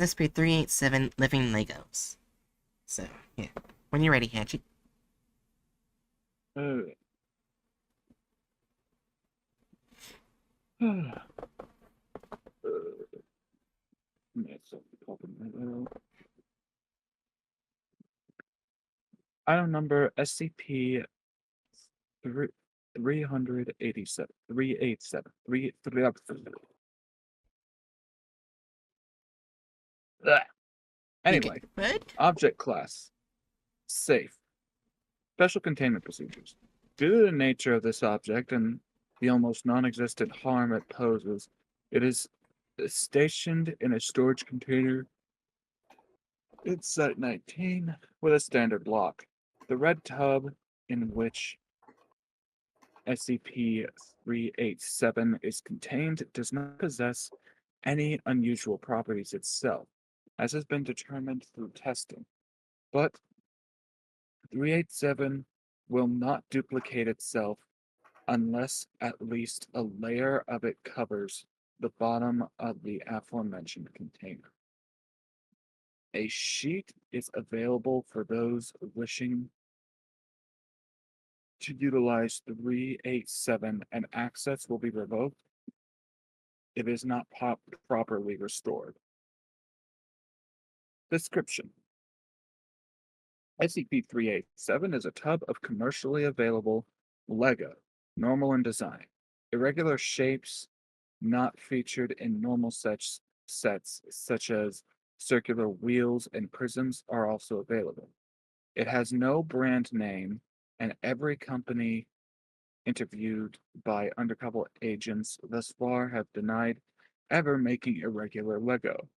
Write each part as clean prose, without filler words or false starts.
is SCP-387 Living Legos. So, yeah. When you're ready, Hatchet. Uh, Item number SCP 387 387 You get Anyway, what? object class safe. Special containment procedures. Due to the nature of this object and the almost non-existent harm it poses, it is stationed in a storage container in Site 19 with a standard lock. The red tub in which SCP-387 is contained does not possess any unusual properties itself, as has been determined through testing. But 387 will not duplicate itself unless at least a layer of it covers the bottom of the aforementioned container. A sheet is available for those wishing to utilize 387, and access will be revoked if it is not properly restored. Description: SCP-387 is a tub of commercially available Lego, normal in design. Irregular shapes not featured in normal sets such as circular wheels and prisms are also available. It has no brand name, and every company interviewed by undercover agents thus far have denied ever making irregular Lego.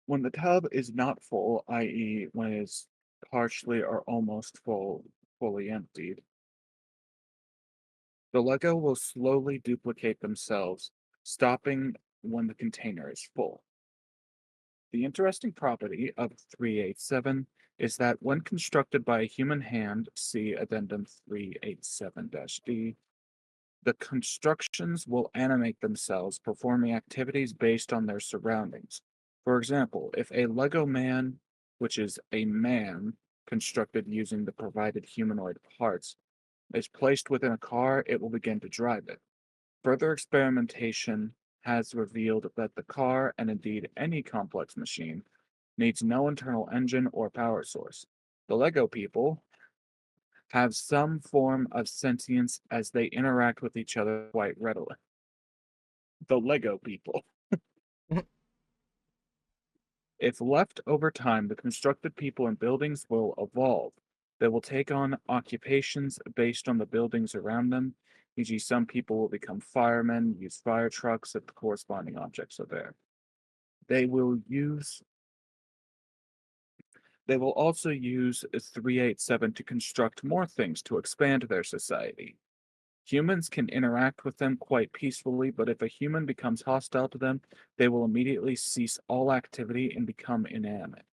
When the tub is not full, i.e., when it is partially or almost fully emptied, the Lego will slowly duplicate themselves, stopping when the container is full. The interesting property of 387 is that when constructed by a human hand, see Addendum 387-D, the constructions will animate themselves, performing activities based on their surroundings. For example, if a Lego man, which is a man constructed using the provided humanoid parts, is placed within a car, it will begin to drive it. Further experimentation has revealed that the car, and indeed any complex machine, needs no internal engine or power source. The Lego people have some form of sentience as they interact with each other quite readily. The Lego people. If left over time, the constructed people and buildings will evolve. They will take on occupations based on the buildings around them, e.g., some people will become firemen, use fire trucks if the corresponding objects are there. They will also use 387 to construct more things to expand their society. Humans can interact with them quite peacefully, but if a human becomes hostile to them, they will immediately cease all activity and become inanimate.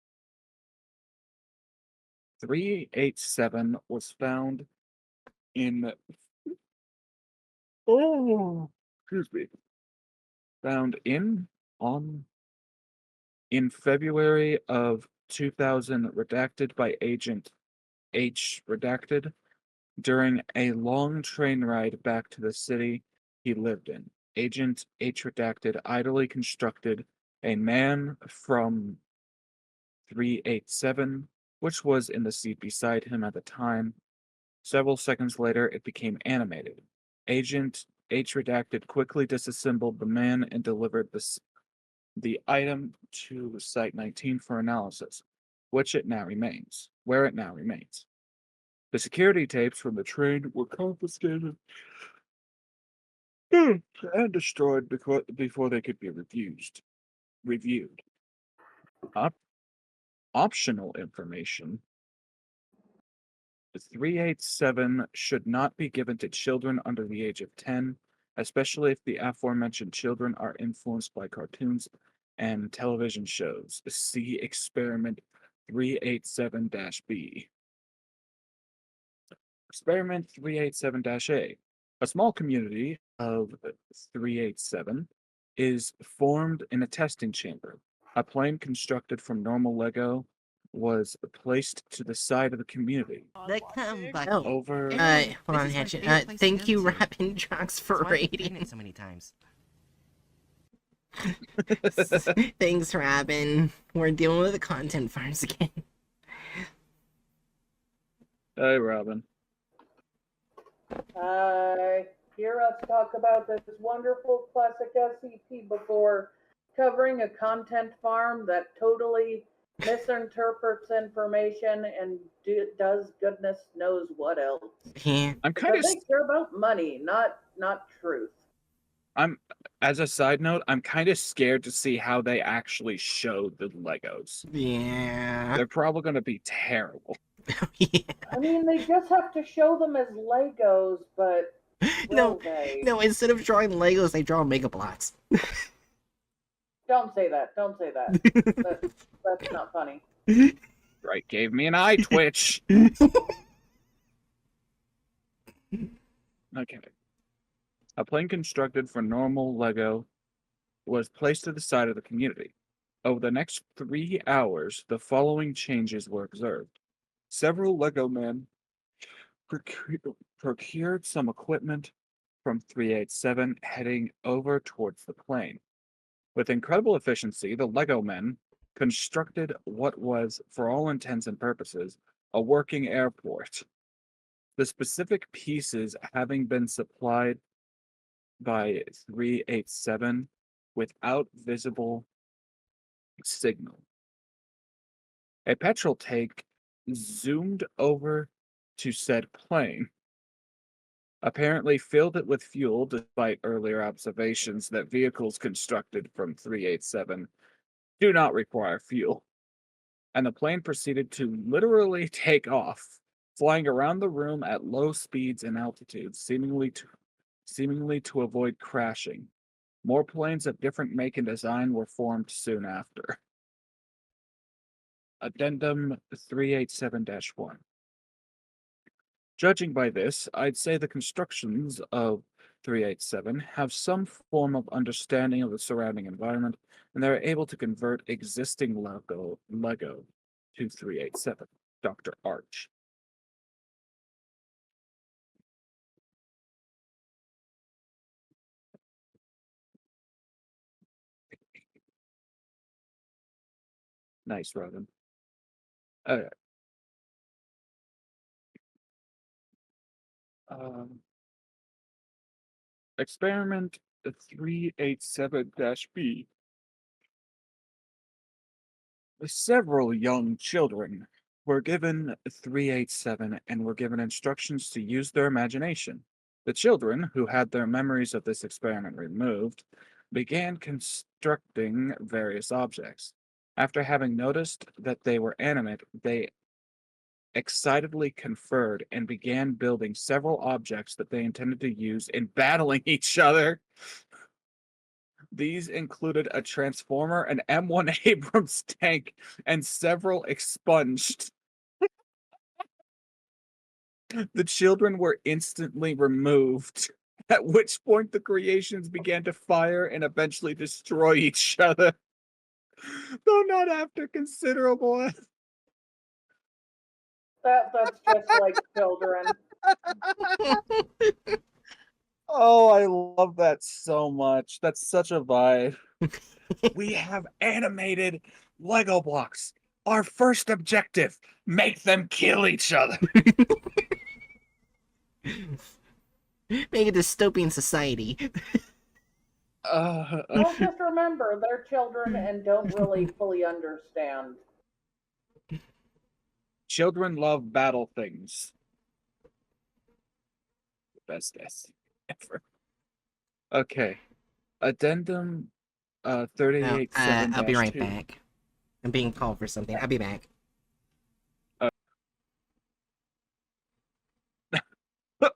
387 was found in excuse me. Found in February of 2000, redacted by Agent H redacted, during a long train ride back to the city he lived in. Agent H redacted idly constructed a man from 387, which was in the seat beside him at the time. Several seconds later, it became animated. Agent H redacted quickly disassembled the man and delivered the item to Site 19 for analysis, where it now remains. The security tapes from the train were confiscated and destroyed before they could be reviewed. Optional information: 387 should not be given to children under the age of 10, especially if the aforementioned children are influenced by cartoons and television shows. See Experiment 387-B. Experiment 387-A. A small community of 387 is formed in a testing chamber. A plane constructed from normal Lego was placed to the side of the community. Hold on, Hatchet. Thank you, Rappin' Jocks, for raiding so many times. Thanks, Robin. We're dealing with the content farms again. Hey, Robin. Hear us talk about this wonderful classic SCP before covering a content farm that totally misinterprets information and does goodness knows what else. Yeah. I'm kind of. They care about money, not truth. As a side note, I'm kind of scared to see how they actually show the Legos. Yeah. They're probably going to be terrible. Yeah. I mean, they just have to show them as Legos, but No, instead of drawing Legos, they draw Mega Bloks. Don't say that. Don't say that. That's not funny. Right, gave me an eye twitch. Okay. A plane constructed for normal Lego was placed to the side of the community. Over the next 3 hours, the following changes were observed. Several Lego men procured some equipment from 387 heading over towards the plane. With incredible efficiency, the Lego men constructed what was, for all intents and purposes, a working airport. The specific pieces having been supplied by 387 without visible signal. A petrol tank zoomed over to said plane, apparently filled it with fuel despite earlier observations that vehicles constructed from 387 do not require fuel. And the plane proceeded to literally take off, flying around the room at low speeds and altitudes, seemingly to avoid crashing. More planes of different make and design were formed soon after. Addendum 387-1. Judging by this, I'd say the constructions of 387 have some form of understanding of the surrounding environment, and they're able to convert existing Lego to 387. Dr. Arch. Nice, Robin. Experiment 387-B. Several young children were given 387 and were given instructions to use their imagination. The children, who had their memories of this experiment removed, began constructing various objects. After having noticed that they were animate, they excitedly conferred and began building several objects that they intended to use in battling each other. These included a transformer, an M1 Abrams tank, and several expunged. The children were instantly removed, at which point the creations began to fire and eventually destroy each other. Though not after considerable. That's just like children. Oh, I love that so much. That's such a vibe. We have animated Lego blocks. Our first objective, make them kill each other. Make a dystopian society. Well, just remember, they're children and don't really fully understand. Children love battle things. The best S ever. Okay. Addendum 387-2. I'll be right back. I'm being called for something. I'll be back.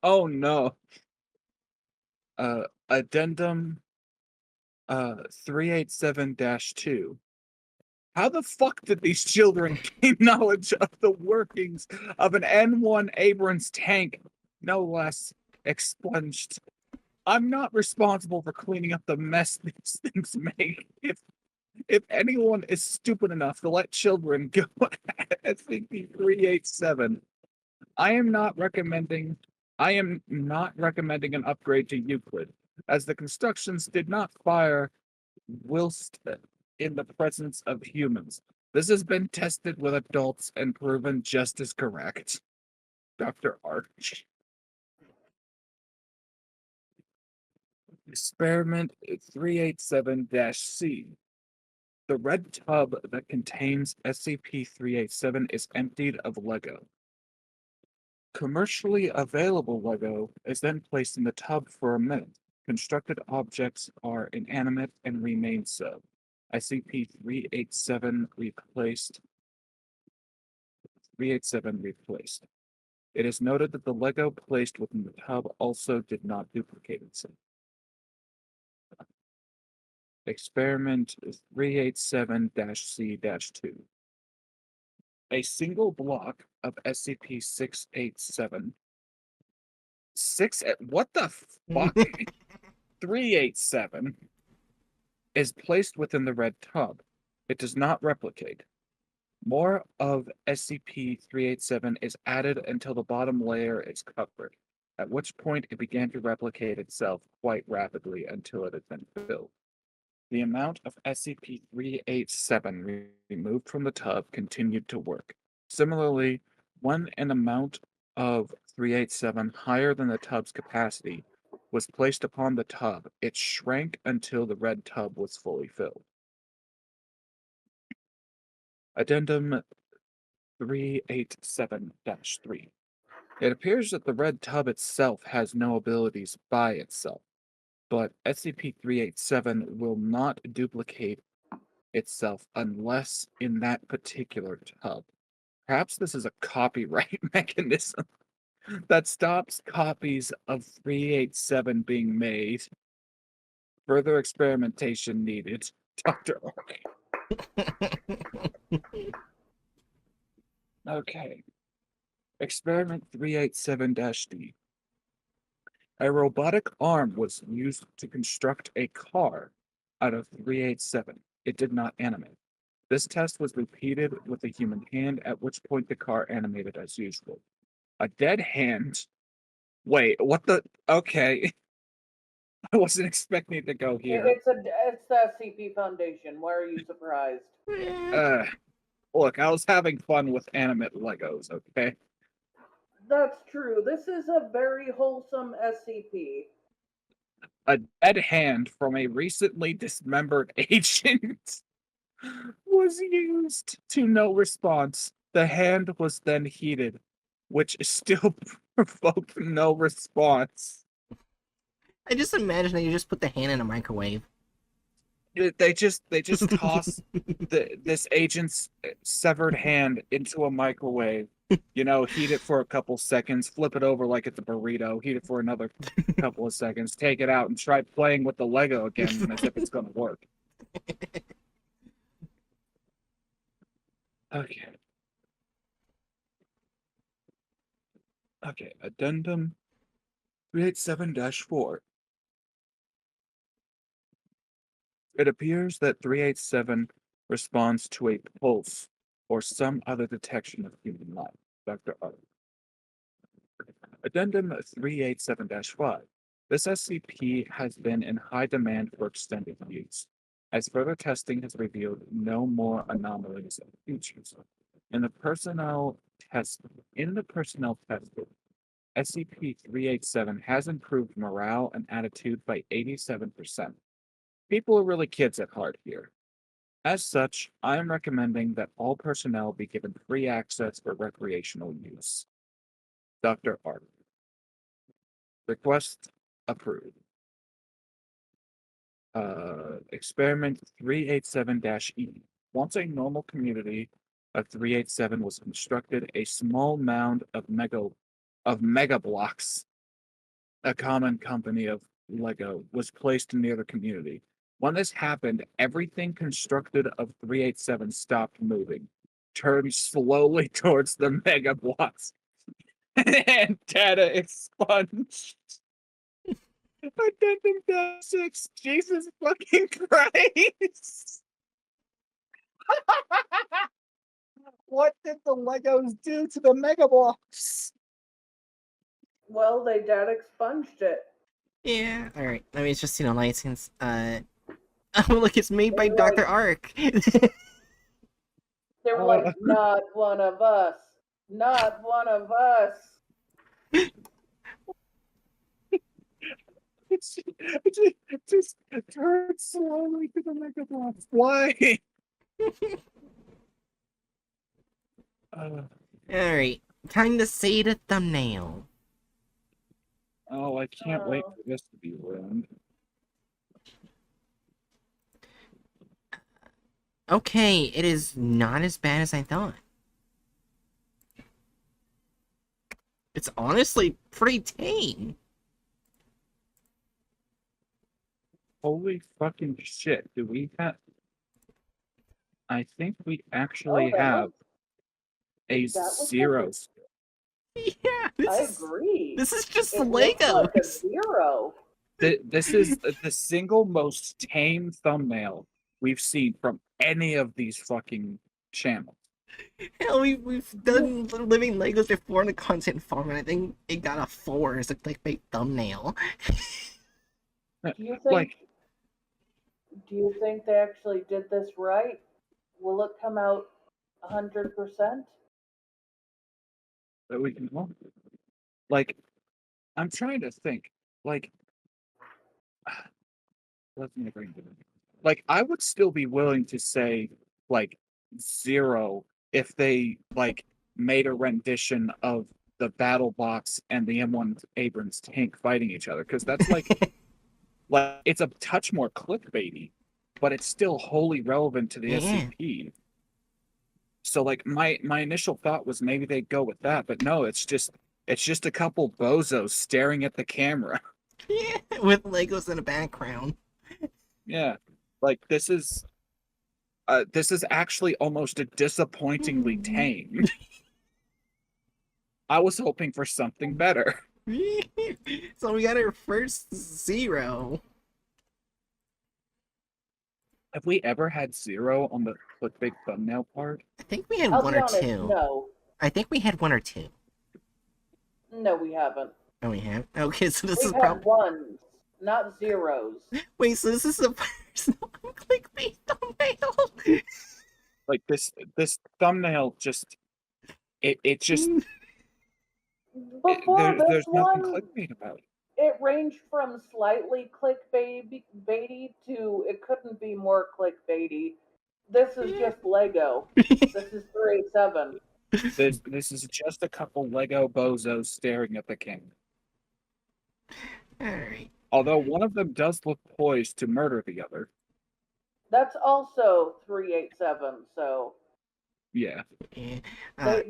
Oh no. Addendum 387-2. How the fuck did these children gain knowledge of the workings of an N1 Abrams tank, no less expunged? I'm not responsible for cleaning up the mess these things make. If anyone is stupid enough to let children go at SCP-387, I am not recommending an upgrade to Euclid, as the constructions did not fire whilst in the presence of humans. This has been tested with adults and proven just as correct. Dr. Arch. Experiment 387-C. The red tub that contains SCP-387 is emptied of Lego. Commercially available Lego is then placed in the tub for a minute. Constructed objects are inanimate and remain so. SCP-387 replaced. 387 replaced. It is noted that the Lego placed within the tub also did not duplicate itself. Experiment 387-C-2. A single block of SCP-687. What the fuck? 387 is placed within the red tub. It does not replicate. More of SCP-387 is added until the bottom layer is covered, at which point it began to replicate itself quite rapidly until it had been filled. The amount of SCP-387 removed from the tub continued to work. Similarly, when an amount of 387 higher than the tub's capacity was placed upon the tub, it shrank until the red tub was fully filled. Addendum 387-3. It appears that the red tub itself has no abilities by itself, but SCP-387 will not duplicate itself unless in that particular tub. Perhaps this is a copyright mechanism that stops copies of 387 being made. Further experimentation needed. Dr. Oak. Okay. Experiment 387-D. A robotic arm was used to construct a car out of 387. It did not animate. This test was repeated with a human hand, at which point the car animated as usual. A dead hand. Wait, what the? Okay. I wasn't expecting it to go here. It's the SCP Foundation. Why are you surprised? Look, I was having fun with animate Legos, okay? That's true. This is a very wholesome SCP. A dead hand from a recently dismembered agent was used to no response. The hand was then heated, which still provoked no response. I just imagine that you just put the hand in a microwave. They just toss this agent's severed hand into a microwave. You know, heat it for a couple seconds, flip it over like it's a burrito, heat it for another couple of seconds, take it out, and try playing with the Lego again as if it's going to work. Okay. Okay, Addendum 387-4. It appears that 387 responds to a pulse or some other detection of human life. Dr. R. Addendum 387-5. This SCP has been in high demand for extended use, as further testing has revealed no more anomalies and features. In the personnel tested, SCP-387 has improved morale and attitude by 87%. People are really kids at heart here. As such, I am recommending that all personnel be given free access for recreational use. Dr. Art. Request approved. Experiment 387-E. Once a normal community of 387 was constructed, a small mound of mega blocks, a common company of Lego, was placed near the community. When this happened, everything constructed of 387 stopped moving, turned slowly towards the mega blocks, and data expunged. Addendum 6. Jesus fucking Christ. What did the Legos do to the Mega Box? Well, they dead expunged it. Yeah. All right. I mean, it's just license. Oh, look, it's made by They're Dr. like- Ark. They were like, not one of us. Not one of us. It just turns slowly to the Mega Box. Why? All right. Time to say the thumbnail. Oh, I can't wait Oh. for this to be ruined. Okay, it is not as bad as I thought. It's honestly pretty tame. Holy fucking shit. Do we have... I think we actually have a that looks like zero. Yeah, I agree. This is just It looks like a Legos. 0. This is the single most tame thumbnail we've seen from any of these fucking channels. Hell, we've done living Legos before in the content farm, and I think it got a 4 as a clickbait thumbnail. Do you think? Like, Do you think they actually did this right? Will it come out 100%? that we can like, I'm trying to think. Like, let me bring it in. Like, I would still be willing to say like 0 if they like made a rendition of the battle box and the M1 Abrams tank fighting each other, because that's like like it's a touch more clickbaity, but it's still wholly relevant to the Yeah. SCP. So like my initial thought was maybe they'd go with that, but no, it's just a couple bozos staring at the camera. Yeah, with Legos in the background. Yeah, like this is actually almost a disappointingly tame. I was hoping for something better. So we got our first 0. Have we ever had 0 on the clickbait thumbnail part? I think we had I'll 1 be or honest, 2. no. I think we had 1 or 2. No, we haven't. Oh, we have? Okay, so this We've is had probably... ones, not zeros. Wait, so this is the first clickbait thumbnail? Like this thumbnail just it just Before this there's nothing one, clickbait about it. it ranged from slightly clickbaity to it couldn't be more clickbaity. This is just Lego. This is 387. This is just a couple Lego bozos staring at the camera. Alright. Although one of them does look poised to murder the other. That's also 387, so Yeah. Yeah.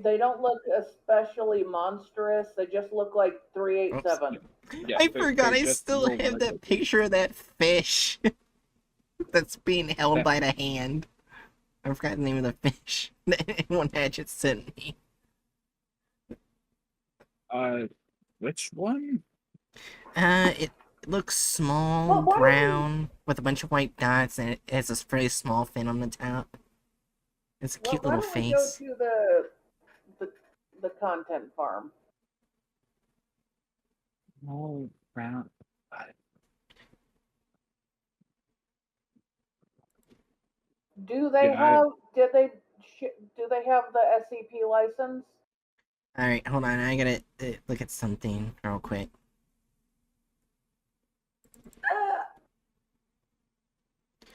they don't look especially monstrous. They just look like 387. Yeah, I they're forgot I just still little have Lego. that picture of that fish that's being held by the hand. I forgot the name of the fish that one Hatchet sent me. Which one? It looks small, Well, why don't brown, with a bunch of white dots, and it has this very small fin on the top. It's a cute Well, little why don't we go face. to the content farm? Oh, brown. Do they Yeah, have? Did they? Do they have the SCP license? Alright, hold on, I gotta look at something real quick.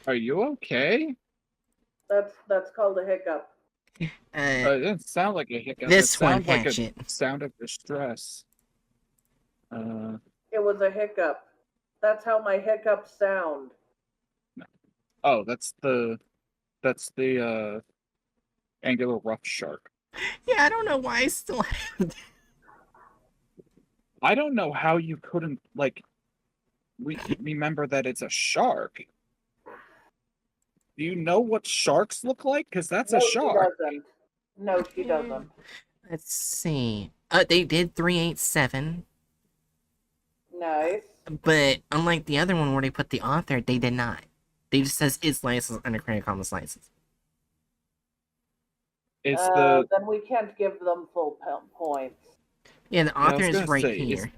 Are you okay? That's called a hiccup. It doesn't sound like a hiccup. This It one, sounds like Hatchet. a sound of distress. It was a hiccup. That's how my hiccups sound. Oh, that's the angular rough shark. Yeah, I don't know why I still have that. I don't know how you couldn't like remember that it's a shark. Do you know what sharks look like? Because that's No, a she shark. doesn't. No, she doesn't. Let's see. They did 387. No, Nice. But unlike the other one where they put the author, they did not. They just says it's licensed under Creative Commons license. It's the Then we can't give them full points. Yeah, the Yeah, I author was is gonna right say, here.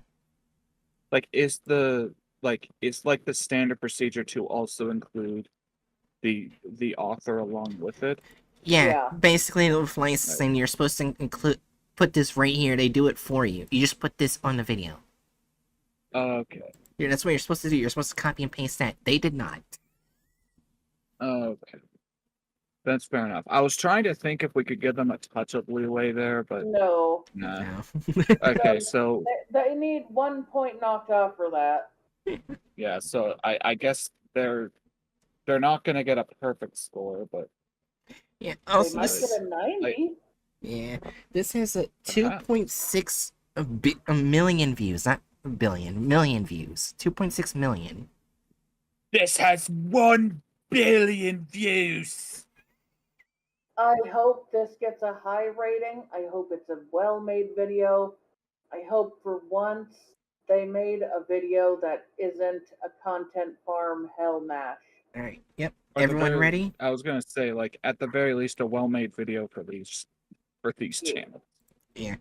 is like the standard procedure to also include the author along with it. Yeah, Yeah. basically with licensing, you're supposed to put this right here. They do it for you. You just put this on the video. Okay. Yeah, that's what you're supposed to do. You're supposed to copy and paste that. They did not. Okay. That's fair enough. I was trying to think if we could give them a touch of leeway there, but No. nah. No. Okay, so They need 1 point knocked off for that. yeah, so I guess they're not gonna get a perfect score, but Yeah. They Also, might this get a 90. yeah, this has a Perhaps. 2.6 a million views, not a billion, million views. 2.6 million. this has 1 billion views. I hope this gets a high rating. I hope it's a well-made video. I hope for once they made a video that isn't a content farm hell mash. All right. Yep. Or at the Everyone very- ready? I was gonna say, like, at the very least, a well-made video for these Yeah. channels. Yeah.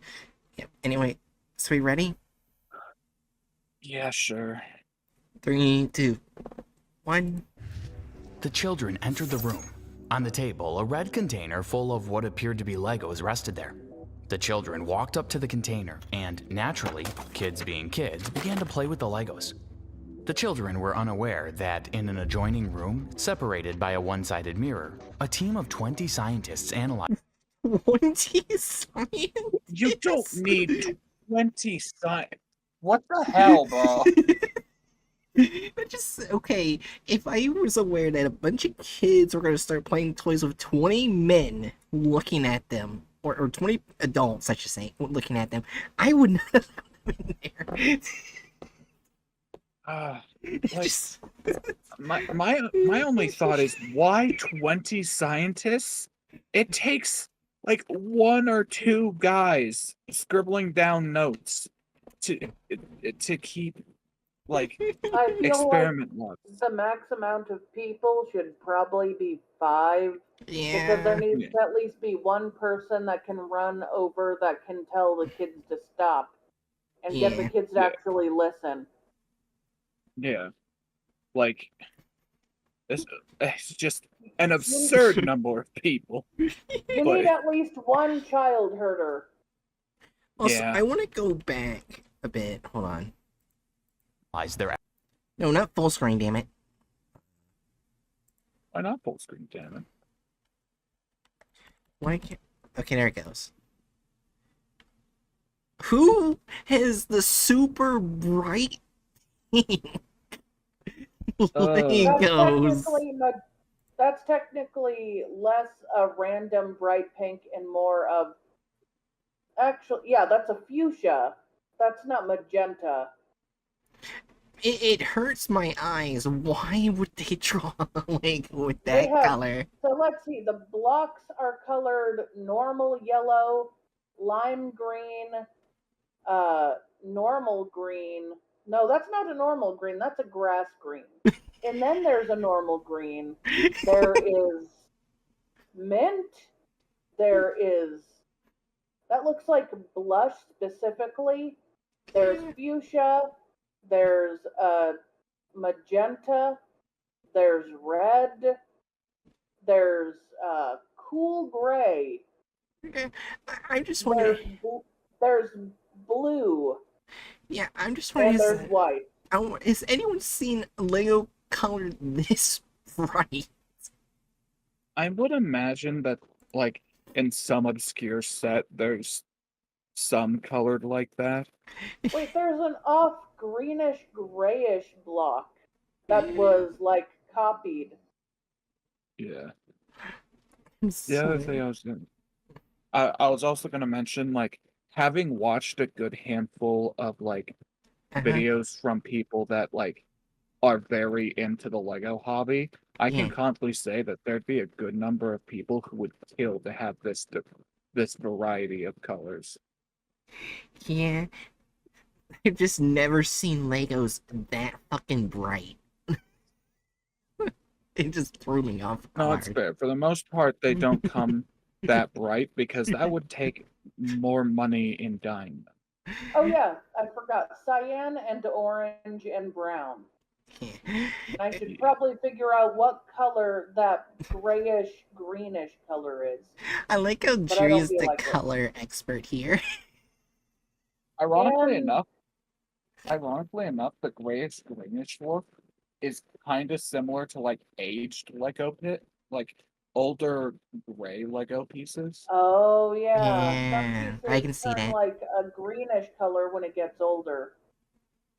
Yep. Anyway, so we ready? Yeah, sure. 3, 2, 1. The children entered the room. On the table, a red container full of what appeared to be Legos rested there. The children walked up to the container and, naturally, kids being kids, began to play with the Legos. The children were unaware that in an adjoining room, separated by a one-sided mirror, a team of 20 scientists analyzed 20 science? You don't need 20 signs. What the hell, bro? But just okay, if I was aware that a bunch of kids were gonna start playing toys with 20 men looking at them, or 20 adults, I should say, looking at them, I would not have let them in there. Like, Just- my only thought is, why 20 scientists? It takes like 1 or 2 guys scribbling down notes to keep like I feel experiment logs. like the max amount of people should probably be 5. Because there yeah, needs Yeah. to at least be one person that can run over that can tell the kids to stop and get the Yeah. kids to Yeah. actually listen. Yeah, like it's just an absurd number of people. You But- need at least one child herder. also, Yeah. I want to go back a bit. Hold on. their No, not full screen, damn it. Why not full screen? Damn it! Why can't... Okay, there it goes. Who has the super bright pink Legos? That's technically less a random bright pink and more of actually, yeah, that's a fuchsia. That's not magenta. It hurts my eyes. Why would they draw a Lego with They that have- color? So let's see. The blocks are colored normal yellow, lime green, normal green. No, that's not a normal green. That's a grass green. And then there's a normal green. There is mint. There is, that looks like blush specifically. There's fuchsia. There's magenta. There's red. There's cool gray. I'm just There's wondering. there's blue. Yeah, I'm just And wondering. there's white. Has anyone seen a Lego colored this bright? I would imagine that, like, in some obscure set, there's some colored like that. Wait, there's an off greenish grayish block that was like copied. Yeah. I'm The other so- thing I was also gonna mention, like, having watched a good handful of like Uh-huh. videos from people that like are very into the Lego hobby, I can Yeah. confidently say that there'd be a good number of people who would kill to have this variety of colors. Yeah. I've just never seen Legos that fucking bright. It just threw me off No, it's guard. fair. For the most part, they don't come that bright because that would take more money in dyeing them. Oh yeah, I forgot. Cyan and orange and brown. Yeah. And I should probably figure out what color that grayish greenish color is. I like how But I don't Jerry's feel the like it. color expert here. Ironically And- enough, the grayish greenish look is kind of similar to like aged Lego like older gray Lego pieces. Oh yeah, Yeah, some I pieces can see turn that. like a greenish color when it gets older.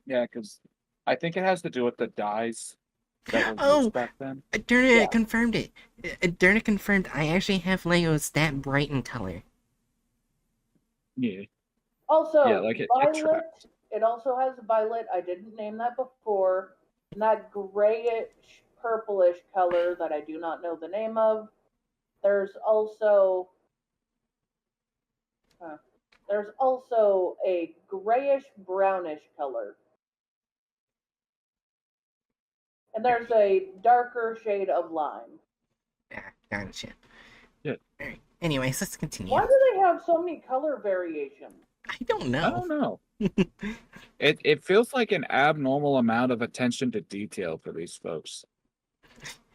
Yeah, because I think it has to do with the dyes that were Oh, used back then. Derna Yeah. confirmed it. Derna confirmed I actually have Legos that bright in color. Yeah. Also, Yeah, like it violet. tracks. It also has violet. I didn't name that before. And that grayish purplish color that I do not know the name of. There's also a grayish brownish color. And there's a darker shade of lime. Yeah, gotcha. Yeah. Alright. Anyways, let's continue. Why do they have so many color variations? I don't know. I don't know. It feels like an abnormal amount of attention to detail for these folks.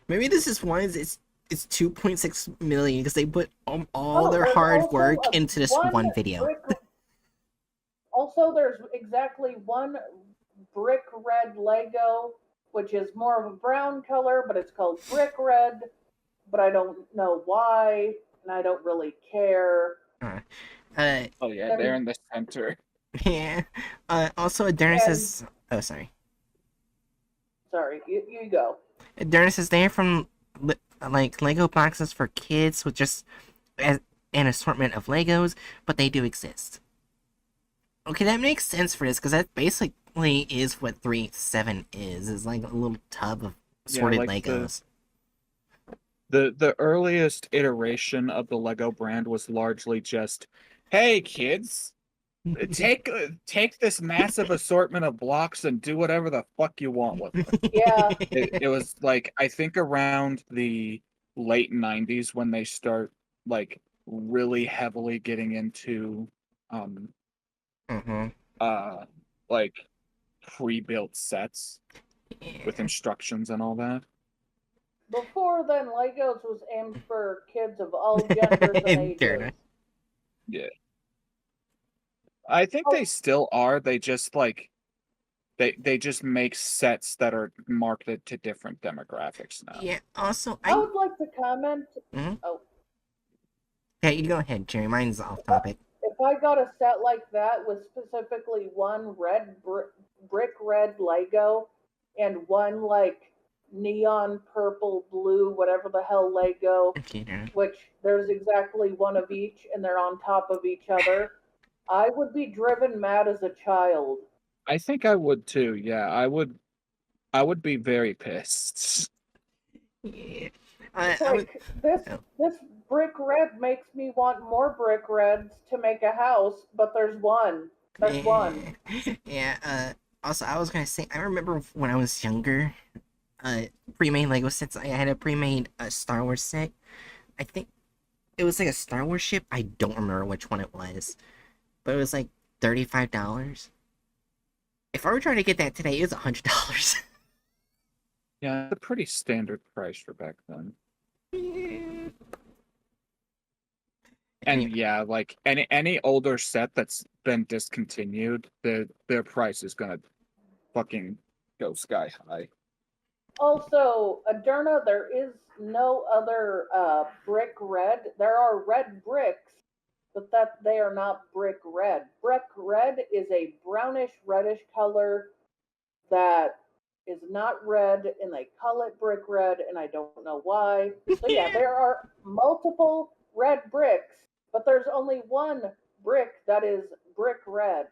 Maybe this is why it's 2.6 million because they put all their there's hard also work a into this one video. Also, there's exactly one brick red Lego, which is more of a brown color, but it's called brick red. But I don't know why, and I don't really care. Oh yeah, they're in the center. Yeah. Also, Aderna And- says. Oh, sorry. Sorry, you go. Aderna says they're from like Lego boxes for kids with just an assortment of Legos, but they do exist. Okay, that makes sense for this because that basically is what 3.7 is like a little tub of sorted like Legos. The earliest iteration of the Lego brand was largely just, hey kids, take this massive assortment of blocks and do whatever the fuck you want with them. Yeah. It was like, I think around the late 90s when they start like really heavily getting into like pre-built sets with instructions and all that. Before then, Legos was aimed for kids of all genders and ages. Derna. Yeah. I think they still are. They just like they just make sets that are marketed to different demographics now. Yeah. Also, I would like to comment. Mhm. Oh, Okay, you go ahead, Jerry. Mine's off topic. if I got a set like that with specifically one brick red Lego and one like neon purple blue whatever the hell Lego, Okay, Derna. which there's exactly one of each and they're on top of each other, I would be driven mad as a child. I think I would too. Yeah, I would be very pissed. Yeah. It's I would- like this brick red makes me want more brick reds to make a house, but there's one. There's one. Yeah, also I was gonna say I remember when I was younger, pre-made Lego sets. I had a pre-made Star Wars set. I think it was like a Star Wars ship. I don't remember which one it was, but it was like $35. If I were trying to get that today, it was $100. Yeah, it's a pretty standard price for back then. And yeah, like any older set that's been discontinued, their price is gonna fucking go sky high. Also, Aderna, there is no other brick red. There are red bricks, but that they are not brick red. Brick red is a brownish reddish color that is not red, and they call it brick red, and I don't know why. So yeah, there are multiple red bricks, but there's only one brick that is brick red.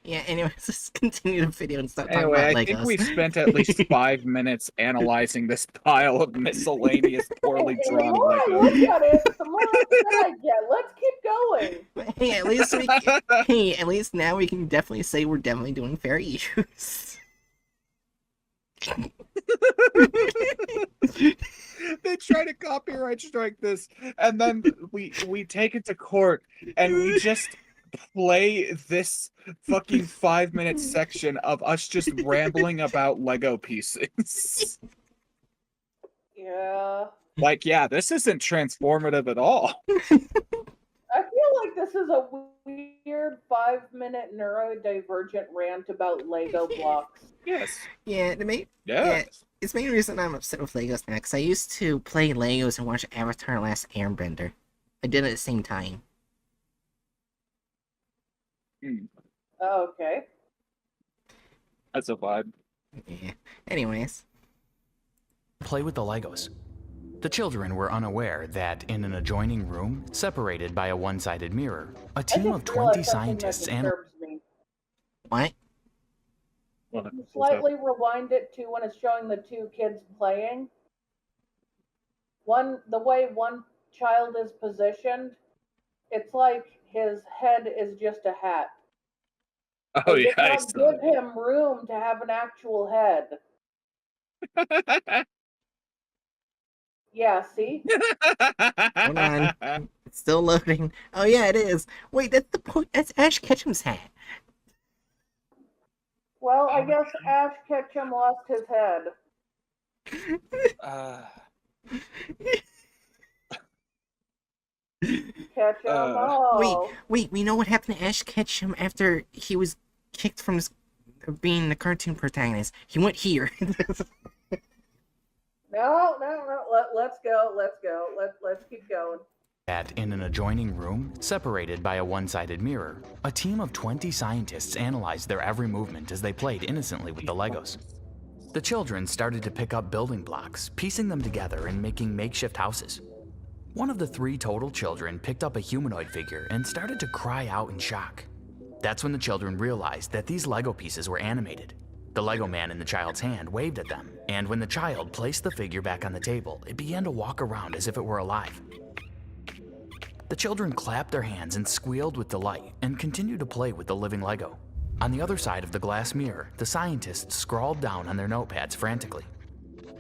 Yeah, anyways, let's continue the video and stop talking Anyway, about I Legos. think we spent at least 5 minutes analyzing this pile of miscellaneous, poorly The drawn more I Legos. look at it, the more upset I get. Let's keep going. Hey, at least now we can definitely say we're definitely doing fair use. They try to copyright strike this, and then we take it to court, and we just play this fucking 5-minute section of us just rambling about Lego pieces. Yeah. Like, yeah, this isn't transformative at all. I feel like this is a weird 5-minute neurodivergent rant about Lego blocks. Yes. Yeah, it's the main reason I'm upset with Legos now, because I used to play Legos and watch Avatar: Last Airbender. I did it at the same time. Okay. That's a vibe. Yeah. Anyways. Play with the Legos. The children were unaware that in an adjoining room, separated by a one-sided mirror, a team of 20 scientists and me. What? You slightly rewind it to when it's showing the two kids playing. The way one child is positioned, it's like his head is just a hat. Oh They yeah, did not give him room to have an actual head. Yeah, see? Hold on. It's still loading. Oh yeah, it is. Wait, that's the point. That's Ash Ketchum's hat. Well, I guess Ash Ketchum lost his head. Ketchum, oh. Wait, we know what happened to Ash Ketchum after he was kicked from being the cartoon protagonist. He went here. No. Let's go. Let's keep going. That in an adjoining room, separated by a one-sided mirror, a team of 20 scientists analyzed their every movement as they played innocently with the Legos. The children started to pick up building blocks, piecing them together and making makeshift houses. One of the 3 total children picked up a humanoid figure and started to cry out in shock. That's when the children realized that these Lego pieces were animated. The Lego man in the child's hand waved at them, and when the child placed the figure back on the table, it began to walk around as if it were alive. The children clapped their hands and squealed with delight and continued to play with the living Lego. On the other side of the glass mirror, the scientists scrawled down on their notepads frantically.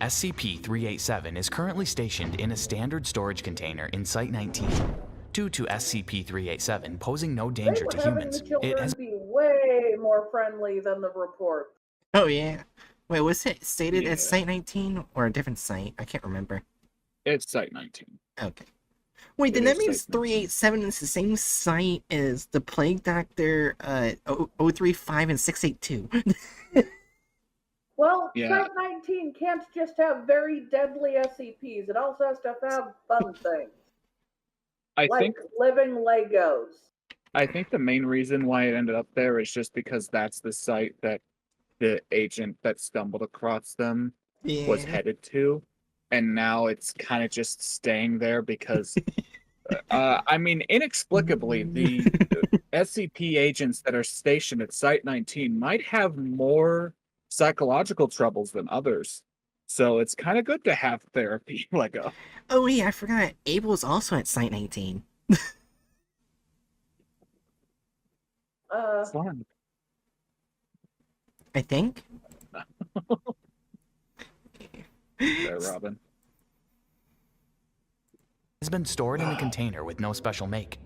SCP-387 is currently stationed in a standard storage container in Site-19. Due to SCP-387 posing no danger to humans, it has be way more friendly than the report. Oh yeah. Wait, was it stated at Site-19 or a different site? I can't remember. It's Site-19. Okay. Wait, then that means 387 is the same site as the Plague Doctor 035 and 682. Well, Site-19 can't just have very deadly SCPs. It also has to have fun things. I think living Legos. I think the main reason why it ended up there is just because that's the site that the agent that stumbled across them was headed to. And now it's kind of just staying there because, I mean, inexplicably, the SCP agents that are stationed at Site-19 might have more psychological troubles than others. So it's kind of good to have therapy, Lego. Oh yeah, I forgot. Abel's also at Site-19. Fun. I think. There, Robin. Has been stored in a container with no special make.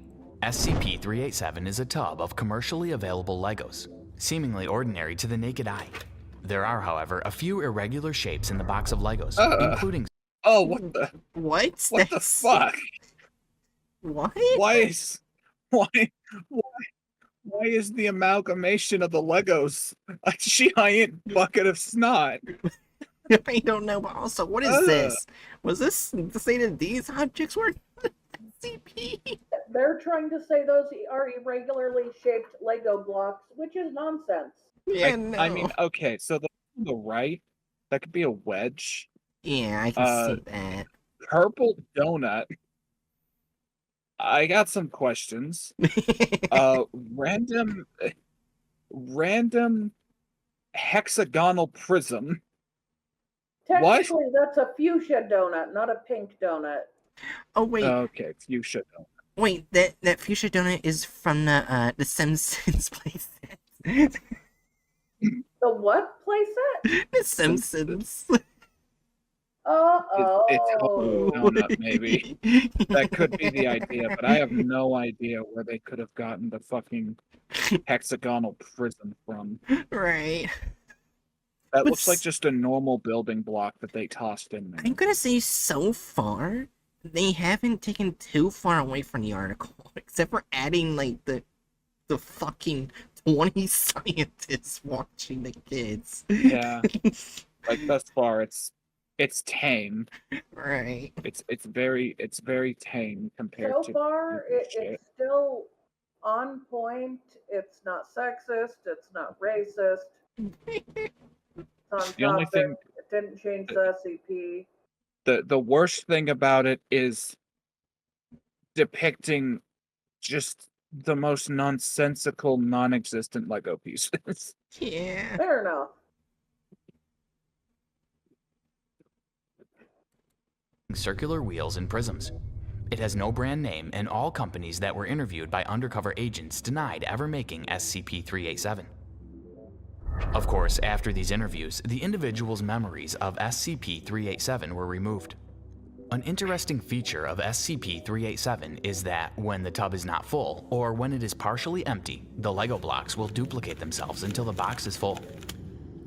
SCP-387 is a tub of commercially available Legos, seemingly ordinary to the naked eye. There are, however, a few irregular shapes in the box of Legos, including... Oh, what the... What? What the fuck? What? Why is the amalgamation of the Legos a giant bucket of snot? I don't know, but also, what is this? Was this to say that these objects were SCP? They're trying to say those are irregularly shaped Lego blocks, which is nonsense. Yeah, I mean, okay, so the on the right, that could be a wedge. Yeah, I can see that. Purple donut. I got some questions. Random random hexagonal prism. What? Technically, that's a fuchsia donut, not a pink donut. Oh wait, Okay, you should know. wait, that fuchsia donut is from the Simpsons playset. The what playset? The Simpsons. It's a Oh. donut, maybe. That could be the idea, but I have no idea where they could have gotten the fucking hexagonal prism from. Right. That But looks like just a normal building block that they tossed in there. I'm gonna say so far, they haven't taken too far away from the article, except for adding like the fucking 20 scientists watching the kids. Yeah. Like thus far it's tame. Right. It's very tame compared So to far, shit. it's still on point. It's not sexist. It's not racist. It's on The only topic. thing- It didn't change the SCP. The worst thing about it is depicting just the most nonsensical, non-existent Lego pieces. Yeah. Fair enough. Circular wheels and prisms. It has no brand name, and all companies that were interviewed by undercover agents denied ever making SCP-387. Of course, after these interviews, the individual's memories of SCP-387 were removed. An interesting feature of SCP-387 is that when the tub is not full, or when it is partially empty, the Lego blocks will duplicate themselves until the box is full.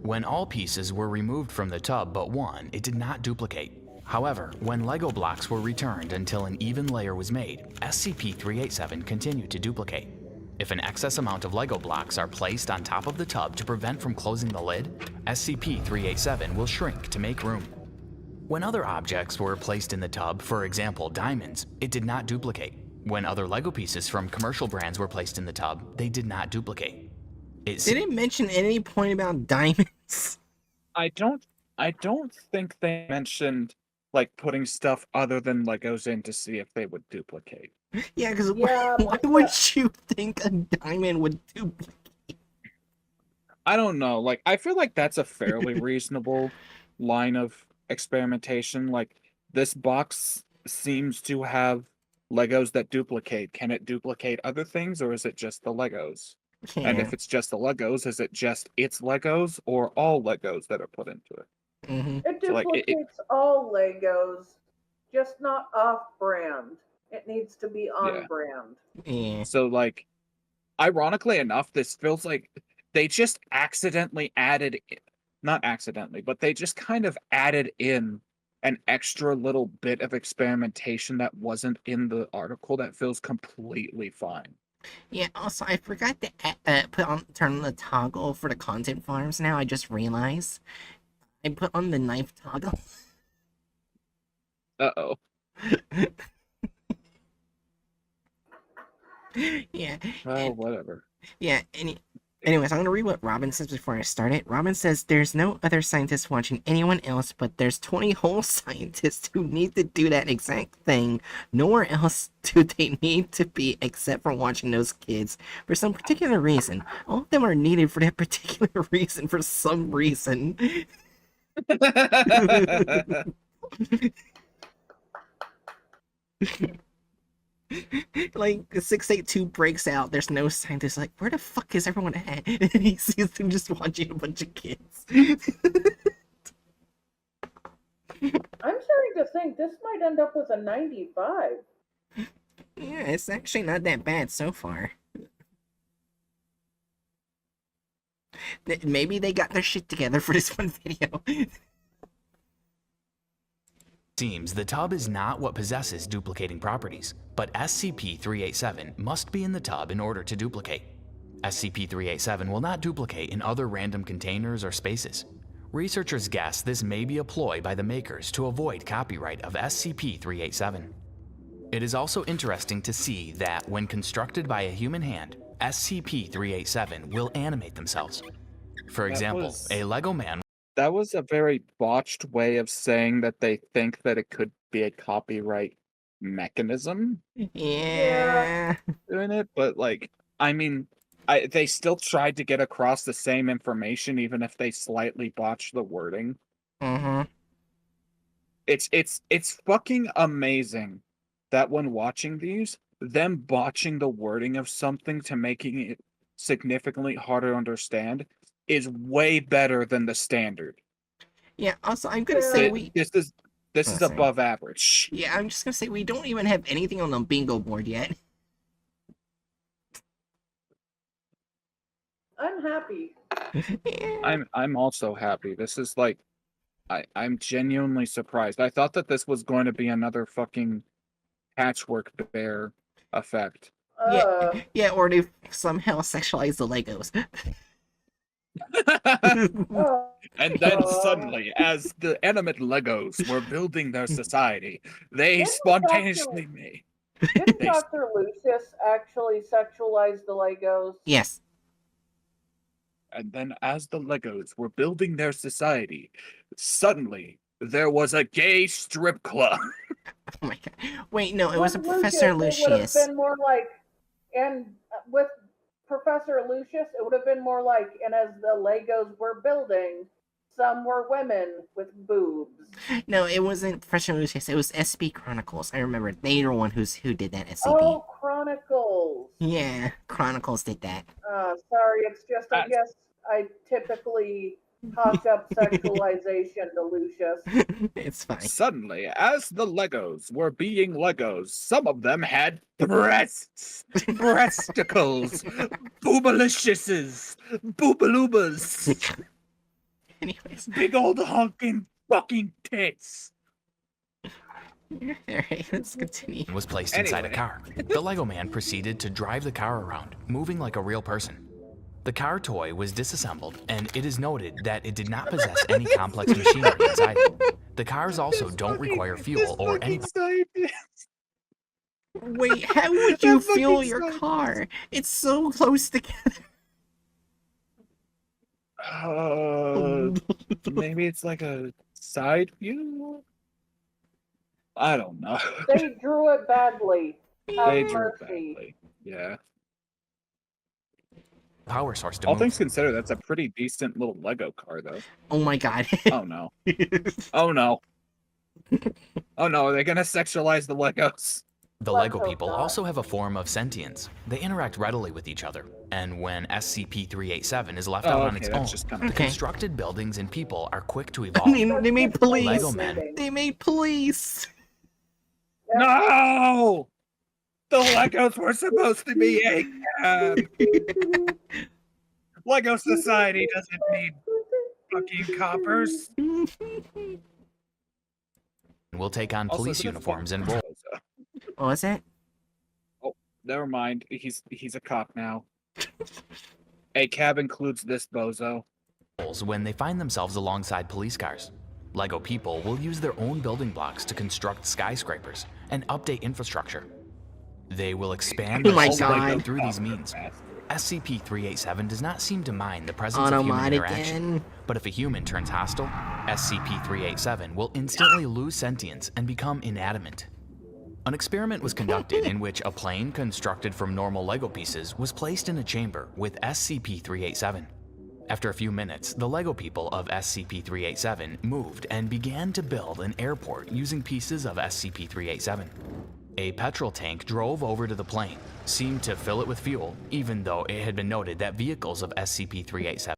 When all pieces were removed from the tub but one, it did not duplicate. However, when Lego blocks were returned until an even layer was made, SCP-387 continued to duplicate. If an excess amount of Lego blocks are placed on top of the tub to prevent from closing the lid, SCP-387 will shrink to make room. When other objects were placed in the tub, for example diamonds, it did not duplicate. When other Lego pieces from commercial brands were placed in the tub, they did not duplicate. Did it mention at any point about diamonds? I don't think they mentioned like putting stuff other than Legos in to see if they would duplicate. Yeah, because Yeah, why but would you think a diamond would duplicate? I don't know. Like, I feel like that's a fairly reasonable line of experimentation. Like, this box seems to have Legos that duplicate. Can it duplicate other things, or is it just the Legos? And Yeah. if it's just the Legos, is it just its Legos or all Legos that are put into it? Mm-hmm. It So, like, duplicates all Legos, just not off-brand. It needs to be on-brand. Yeah. So, like, ironically enough, this feels like they just accidentally added, not accidentally, but they just kind of added in an extra little bit of experimentation that wasn't in the article that feels completely fine. Yeah, also, I forgot to turn on the toggle for the content farms now. I just realized. I put on the knife toggle. Uh-oh. Yeah. Well, whatever. Yeah, anyways, I'm gonna read what Robin says before I start it. Robin says, there's no other scientists watching anyone else, but there's 20 whole scientists who need to do that exact thing. Nowhere else do they need to be except for watching those kids for some particular reason. All of them are needed for that particular reason for some reason. Like, 682 breaks out, there's no scientist, like, where the fuck is everyone at? And he sees them just watching a bunch of kids. I'm starting to think this might end up with a 95. Yeah, it's actually not that bad so far. Maybe they got their shit together for this one video. Seems the tub is not what possesses duplicating properties, but SCP-387 must be in the tub in order to duplicate. SCP-387 will not duplicate in other random containers or spaces. Researchers guess this may be a ploy by the makers to avoid copyright of SCP-387. It is also interesting to see that when constructed by a human hand, SCP-387 will animate themselves. For example, a Lego man. That was a very botched way of saying that they think that it could be a copyright mechanism Yeah. doing it, but like, I mean, they still tried to get across the same information, even if they slightly botched the wording. Mm-hmm. It's fucking amazing that when watching these, them botching the wording of something to making it significantly harder to understand is way better than the standard. Yeah, also, I'm gonna Yeah. say This Oh, is sorry. above average. Yeah, I'm just gonna say we don't even have anything on the bingo board yet. I'm happy. Yeah. I'm also happy. This is like I'm genuinely surprised. I thought that this was going to be another fucking patchwork bear effect. Yeah, yeah, or they somehow sexualize the Legos. Uh, And then suddenly, as the animate Legos were building their society, they Didn't spontaneously made. didn't They- Dr. Lucius actually sexualize the Legos? Yes. And then, as the Legos were building their society, suddenly there was a gay strip club. Oh my god. Wait, no, it was a With Professor Lucius, it would have Lucius. been more like, and with Professor Lucius, it would have been more like, and as the Legos were building, some were women with boobs. No, it wasn't Professor Lucius. It was SCP Chronicles. I remember they were one who did that SCP. Oh, Chronicles. Yeah, Chronicles did that. Sorry, it's just I That's- guess I typically hawk up sexualization to Lucius. It's fine. Suddenly, as the Legos were being Legos, some of them had breasts, breasticles, boobaliciouses, boobalubas, Anyways, big old honking fucking tits. alright, let's continue. Was placed inside a Anyway. car. The Lego man proceeded to drive the car around, moving like a real person. The car toy was disassembled, and it is noted that it did not possess any complex machinery inside it. The cars also don't require fuel or any Wait, how would you That fuel fucking your sucks. car? It's so close together. Maybe it's like a side view? I don't know. They drew it badly. Have They drew it mercy. badly. Yeah. power source to All move. things considered, that's a pretty decent little Lego car, though. Oh my god. Oh no. Oh no. Oh no, are they gonna sexualize the Legos? The Let's Lego hope people not. also have a form of sentience. They interact readily with each other, and when SCP-387 is left out on its own, that's just kind of the Okay. constructed buildings and people are quick to they, evolve. they made That's police. Lego men. They made police. No! The Legos were supposed to be a Lego Society doesn't need fucking coppers. Will take on Also, police who the uniforms fuck and is roll. Bozo? What was it? Never mind. He's a cop now. A cab includes this bozo. When they find themselves alongside police cars. Lego people will use their own building blocks to construct skyscrapers and update infrastructure. They will expand Oh their my society God. through these means. SCP-387 does not seem to mind the presence of human Automod interaction, again. but if a human turns hostile, SCP-387 will instantly lose sentience and become inanimate. An experiment was conducted in which a plane constructed from normal Lego pieces was placed in a chamber with SCP-387. After a few minutes, the Lego people of SCP-387 moved and began to build an airport using pieces of SCP-387. A petrol tank drove over to the plane, seemed to fill it with fuel, even though it had been noted that vehicles of SCP-387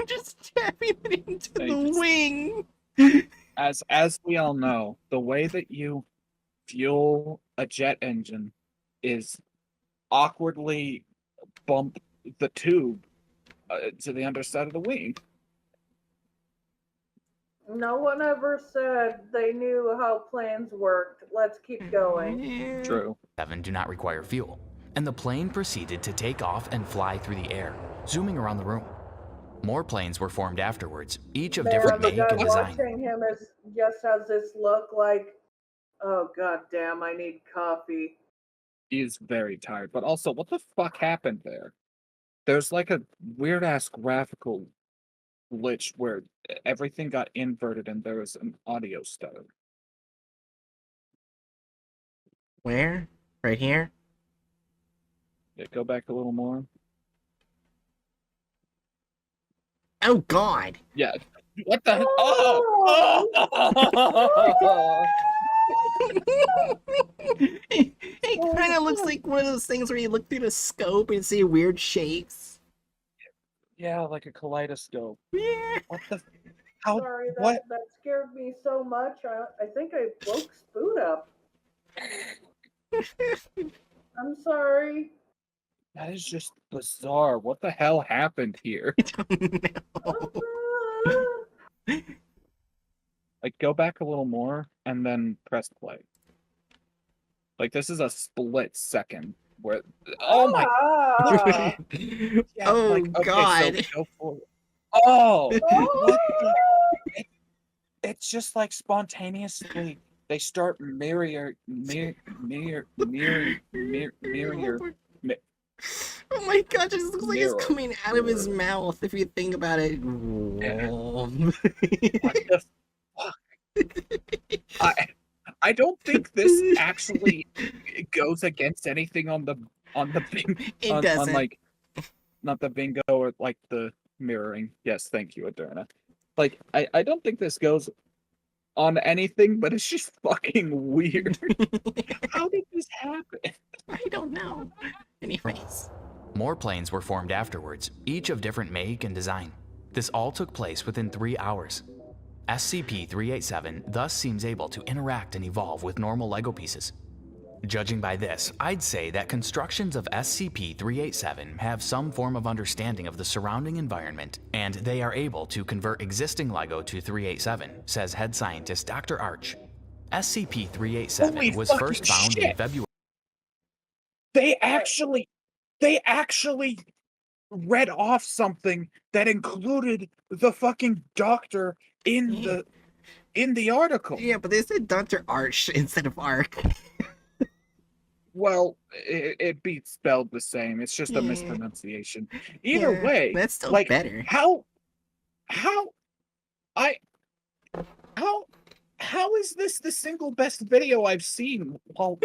Just tapping it into They the just- wing. As we all know, the way that you fuel a jet engine is awkwardly bump the tube to the underside of the wing. No one ever said they knew how planes worked. Let's keep going. Yeah. True. do not require fuel, and the plane proceeded to take off and fly through the air, zooming around the room. More planes were formed afterwards, each of different the make guy and design. watching him just has this look like, oh god damn, I need coffee. He's very tired. But also, what the fuck happened there? There's like a weird ass graphical glitch where everything got inverted and there was an audio stutter. Where? Right here? Yeah, go back a little more. Oh God! Yeah. What the? Oh! Oh! It kind of looks like one of those things where you look through the scope and see weird shapes. Yeah, like a kaleidoscope. Yeah. What the? How? Sorry, What? that scared me so much. I think I woke Spoot up. I'm sorry. That is just bizarre. What the hell happened here? I don't know. Like, go back a little more and then press play. Like, this is a split second where. Oh my. Ah. Yeah, Oh like, okay, God! so go forward. Oh! What the? Oh. It's just like spontaneously they start mirroring. Oh my God! This looks like it's Mirror. coming out of his mouth. If you think about it. What the fuck? I don't think this actually goes against anything on the bing It on doesn't. like not the bingo or like the mirroring. Yes, thank you, Aderna. Like I don't think this goes on anything, but it's just fucking weird. How did this happen? I don't know. Anyways. More planes were formed afterwards, each of different make and design. This all took place within 3 hours. SCP-387 thus seems able to interact and evolve with normal LEGO pieces. Judging by this, I'd say that constructions of SCP-387 have some form of understanding of the surrounding environment, and they are able to convert existing LEGO to 387, says head scientist Dr. Arch. SCP-387 Holy was fucking first found in shit. February. They actually read off something that included the fucking doctor in the article. Yeah, but they said Dr. Arch instead of Arc. Well, it be spelled the same. It's just a Yeah. mispronunciation. Either Yeah, way, that's still like better. how is this the single best video I've seen while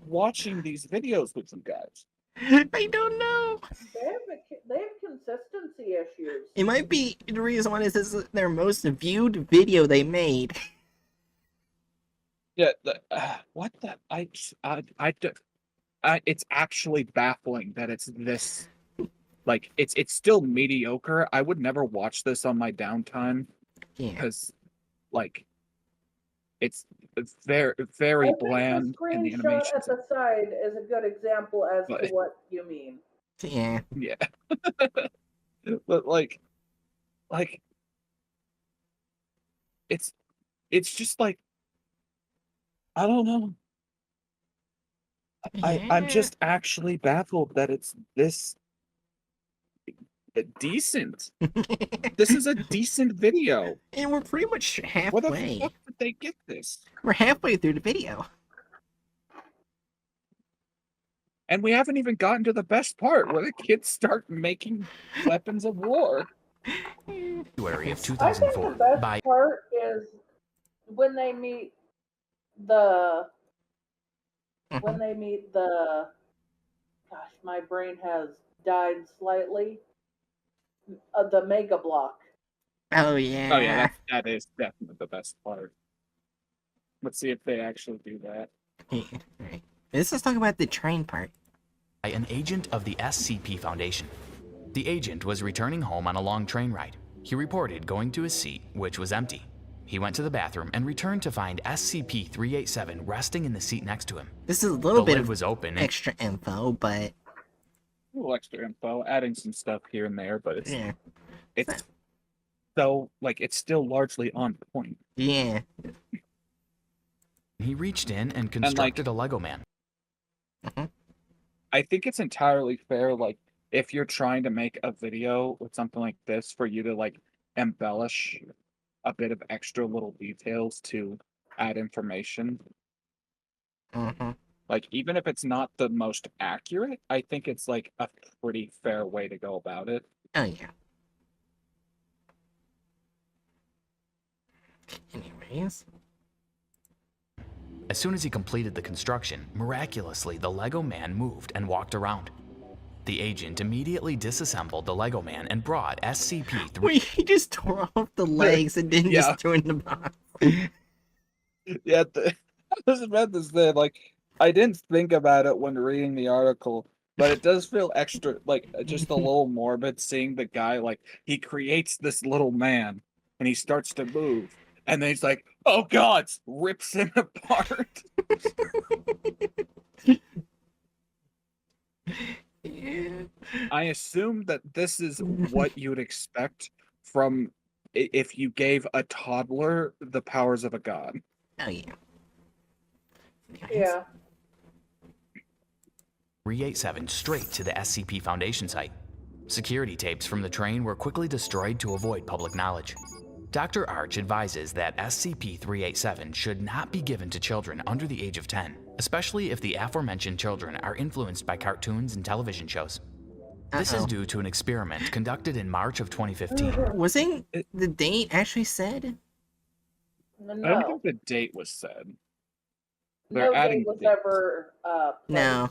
watching these videos with you guys? I don't know. They have consistency issues. It might be the reason why this is their most viewed video they made. Yeah, what the it's actually baffling that it's this like it's still mediocre. I would never watch this on my downtime Yeah. because like it's very very I think bland the and the screenshot animations. at the side is a good example as to But- what you mean. Yeah. Yeah, but like it's just like I don't know. I'm just actually baffled that it's this decent. This is a decent video. And we're pretty much Where the halfway. fuck did they get this? We're halfway through the video. And we haven't even gotten to the best part where the kids start making weapons of war. February of I think 2004 the best by part is when they meet the gosh, my brain has died slightly. The Mega Block. Oh yeah. Oh yeah, that is definitely the best part. Let's see if they actually do that. Right. Let's just talk about the train part. an agent of the SCP Foundation. The agent was returning home on a long train ride. He reported going to his seat, which was empty. He went to the bathroom and returned to find SCP-387 resting in the seat next to him. This is a little The bit lid of was open and extra info, but A little extra info, adding some stuff here and there, but yeah. it's so like it's still largely on point. Yeah. he reached in and constructed a Lego man. I think it's entirely fair, like, if you're trying to make a video with something like this, for you to like embellish a bit of extra little details to add information. Like, even if it's not the most accurate, I think it's like a pretty fair way to go about it. Oh yeah. Anyways. As soon as he completed the construction, miraculously the Lego man moved and walked around. The agent immediately disassembled the Lego man and brought SCP-3. Wait, he just tore off the legs and then Yeah. just threw it in the box. Yeah, I was about to say, like, I didn't think about it when reading the article, but it does feel extra, like, just a little morbid seeing the guy, like, he creates this little man and he starts to move, and then he's like, oh god, rips him apart. Yeah. I assume that this is what you would expect from if you gave a toddler the powers of a god. Oh, yeah. Yeah. 387 straight to the SCP Foundation site. Security tapes from the train were quickly destroyed to avoid public knowledge. Dr. Arch advises that SCP-387 should not be given to children under the age of 10, especially if the aforementioned children are influenced by cartoons and television shows. This is due to an experiment conducted in March of 2015. Wasn't the date actually said? I don't No. think the date was said. No They're date adding was dates. ever No.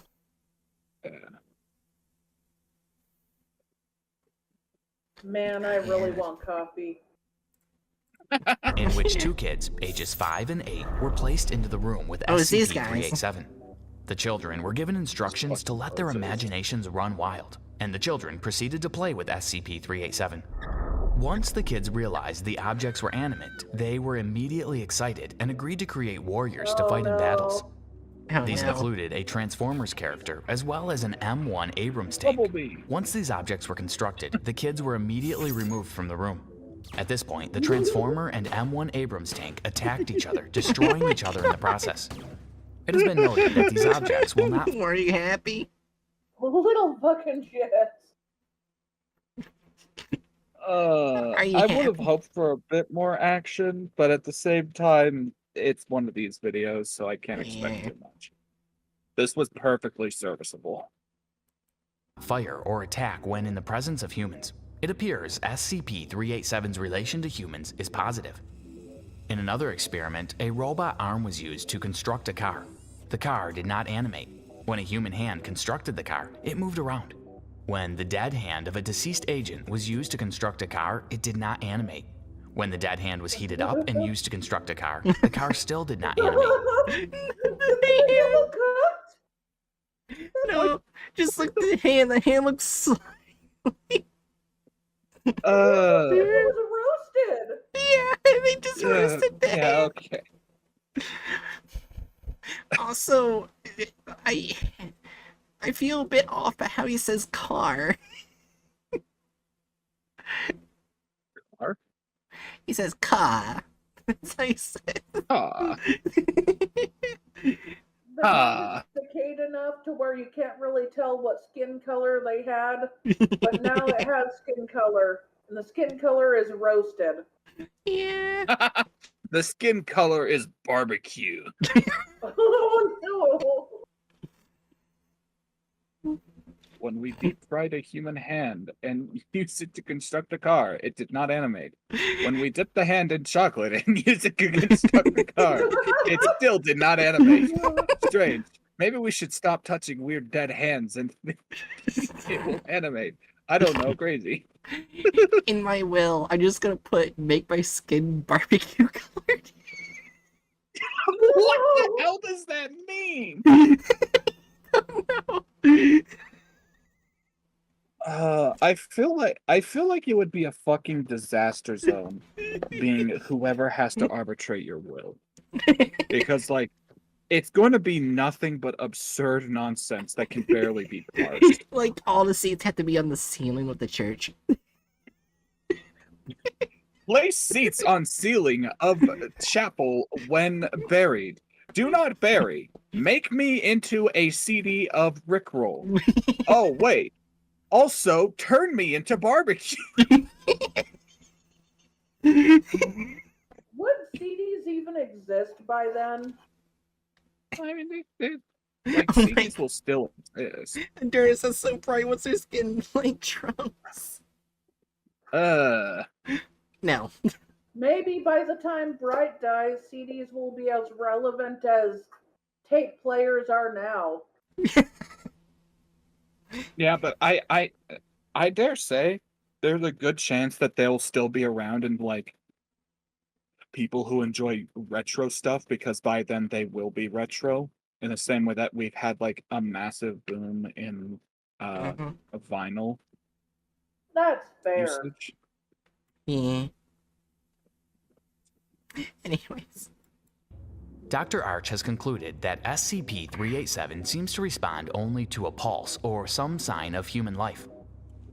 Man, I really want coffee. In which two kids, ages 5 and 8, were placed into the room with Oh, it's these guys. SCP-387. The children were given instructions to let their imaginations run wild, and the children proceeded to play with SCP-387. Once the kids realized the objects were animate, they were immediately excited and agreed to create warriors to Oh, fight in no. battles. Oh, These no. included a Transformers character, as well as an M1 Abrams tank. Bumblebee. Once these objects were constructed, the kids were immediately removed from the room. At this point, the Transformer and M1 Abrams tank attacked each other, destroying each other in the process. It has been noted that these objects will not... Were you happy? Little fucking shits. I you would have happy? hoped for a bit more action, but at the same time, it's one of these videos, so I can't expect Yeah. too much. This was perfectly serviceable. fire or attack when in the presence of humans. It appears SCP-387's relation to humans is positive. In another experiment, a robot arm was used to construct a car. The car did not animate. When a human hand constructed the car, it moved around. When the dead hand of a deceased agent was used to construct a car, it did not animate. When the dead hand was heated up and used to construct a car, the car still did not animate. Did they get cooked? No, just like the hand. The hand looks so... It was roasted. Yeah, they just roasted the yeah, hand. okay. Also, I feel a bit off at how he says car. Car? He says car. That's how he says. Ah, The Ah. hand is decayed enough to where you can't really tell what skin color they had, but now it has skin color, and the skin color is roasted. Yeah. the skin color is barbecue. Oh no! When we deep fried a human hand and used it to construct a car, it did not animate. When we dipped the hand in chocolate and used it to construct a car, it still did not animate. Strange. Maybe we should stop touching weird dead hands and it will animate. I don't know, crazy. In my will, I'm just gonna put make my skin barbecue colored. What the hell does that mean? No. I feel like it would be a fucking disaster zone being whoever has to arbitrate your will. Because like it's going to be nothing but absurd nonsense that can barely be parsed. Like all the seats have to be on the ceiling of the church. Place seats on ceiling of chapel when buried. Do not bury. Make me into a CD of Rickroll. Oh wait. Also, turn me into barbecue. Would CDs even exist by then? I mean, they like Oh my CDs will still exist. Endurance is so bright. What's their skin like trunks? Uh, No. Man, Maybe by the time Bright dies, CDs will be as relevant as tape players are now. Yeah, but I dare say there's a good chance that they'll still be around and like people who enjoy retro stuff, because by then they will be retro in the same way that we've had like a massive boom in Mhm. vinyl That's fair. usage. Yeah. Anyways. Dr. Arch has concluded that SCP-387 seems to respond only to a pulse or some sign of human life.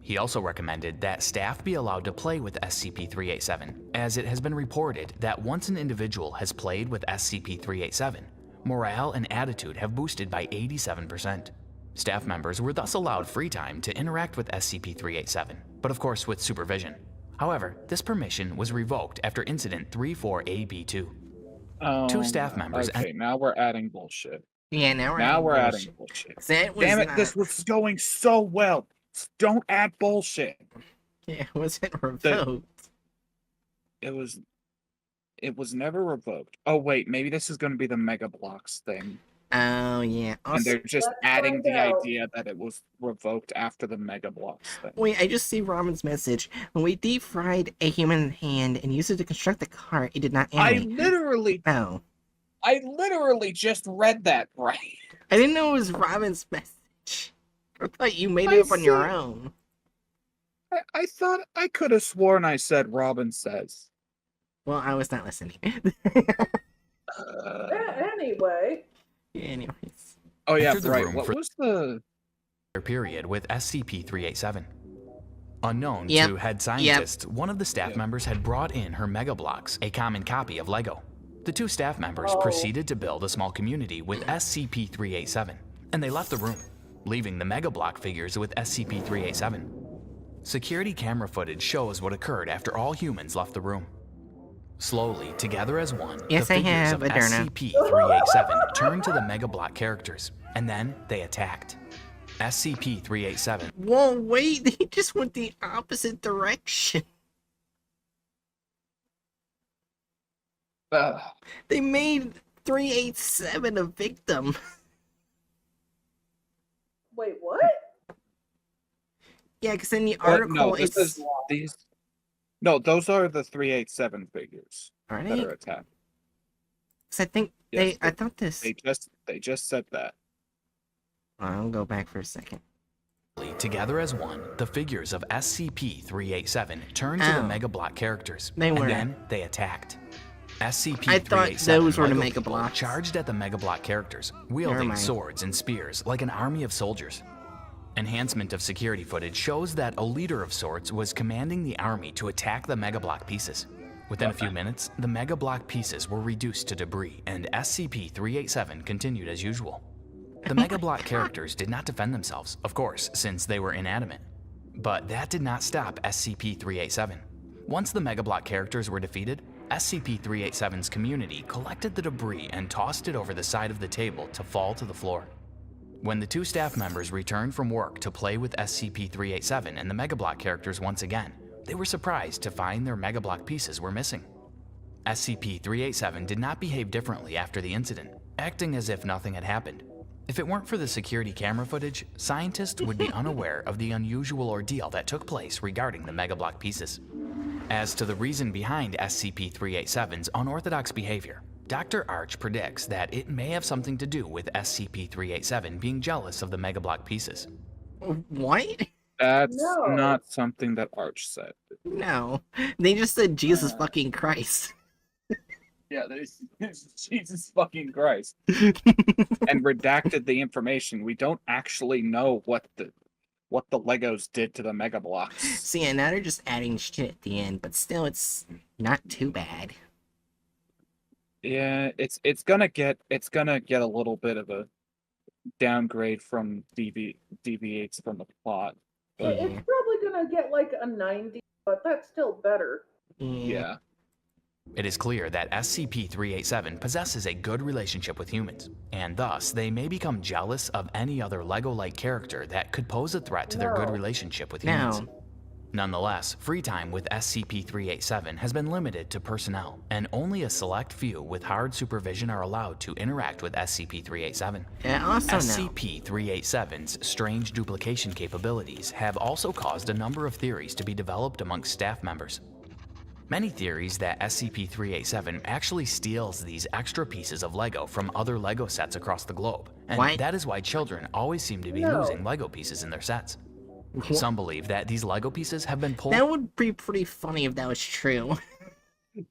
He also recommended that staff be allowed to play with SCP-387, as it has been reported that once an individual has played with SCP-387, morale and attitude have boosted by 87%. Staff members were thus allowed free time to interact with SCP-387, but of course with supervision. However, this permission was revoked after Incident 34AB2. Two staff members Okay, now we're adding bullshit. Yeah, now We're adding adding bullshit. bullshit. That was Damn it, not, this was going so well. Don't add bullshit. Yeah, was it revoked? It was never revoked. Oh wait, maybe this is going to be the Mega Blocks thing. Oh, yeah. And Also, they're just Let's adding find the out. idea that it was revoked after the Mega Blocks thing. wait, I just see Robin's message. When we deep fried a human hand and used it to construct the car, it did not I animate. literally just read that, right? I didn't know it was Robin's message. I thought you made I it up on your see. own. I thought I could have sworn I said Robin says. Well, I was not listening. Anyway, Anyways. Oh yeah, Enter the right. room What for- was the? period with SCP-387. Unknown Yep. to head scientist, one of the staff members had brought in her Mega Blocks, a common copy of Lego. The two staff members proceeded to build a small community with SCP-387, and they left the room, leaving the Mega Block figures with SCP-387. Security camera footage shows what occurred after all humans left the room. Slowly, together as one, Yes, the I figures have, of Adorno. SCP-387 turned to the Mega Block characters, and then they attacked. SCP-387 Whoa, wait, they just went the opposite direction. They made 387 a victim. wait, what? Yeah, because in the no, article this it's... is these. No, those are the 387 figures Are that they? are attacked. 'Cause I think Yes, I thought this... They just said that. I'll go back for a second. Together as one, the figures of SCP-387 turned to the Oh. Mega Block characters, They were. and then they attacked. SCP-387 I thought those were the Lego Mega people Blocks. charged at the Mega Block characters, Never wielding mind. swords and spears like an army of soldiers. Enhancement of security footage shows that a leader of sorts was commanding the army to attack the Mega Block pieces. Within a few minutes, the Mega Block pieces were reduced to debris, and SCP-387 continued as usual. The Mega Block characters did not defend themselves, of course, since they were inanimate. But that did not stop SCP-387. Once the Mega Block characters were defeated, SCP-387's community collected the debris and tossed it over the side of the table to fall to the floor. When the two staff members returned from work to play with SCP-387 and the Mega Block characters once again, they were surprised to find their Mega Block pieces were missing. SCP-387 did not behave differently after the incident, acting as if nothing had happened. If it weren't for the security camera footage, scientists would be unaware of the unusual ordeal that took place regarding the Mega Block pieces. As to the reason behind SCP-387's unorthodox behavior, Dr. Arch predicts that it may have something to do with SCP-387 being jealous of the Mega Block pieces. What? That's No. not something that Arch said. No. They just said Jesus fucking Christ. Yeah, there's Jesus fucking Christ. And redacted the information. We don't actually know what the Legos did to the Mega Blocks. So yeah, now they're just adding shit at the end, but still it's not too bad. Yeah, it's gonna get a little bit of a downgrade from deviates from the plot. But Yeah. It's probably gonna get like a 90, but that's still better. yeah. It is clear that SCP-387 possesses a good relationship with humans, and thus they may become jealous of any other Lego-like character that could pose a threat to their good No. relationship with humans. Now, Nonetheless, free time with SCP-387 has been limited to personnel, and only a select few with hard supervision are allowed to interact with SCP-387. Also, no. SCP-387's strange duplication capabilities have also caused a number of theories to be developed amongst staff members. Many theories that SCP-387 actually steals these extra pieces of LEGO from other LEGO sets across the globe, and What? that is why children always seem to be No. losing LEGO pieces in their sets. Some believe that these LEGO pieces have been pulled. That would be pretty funny if that was true.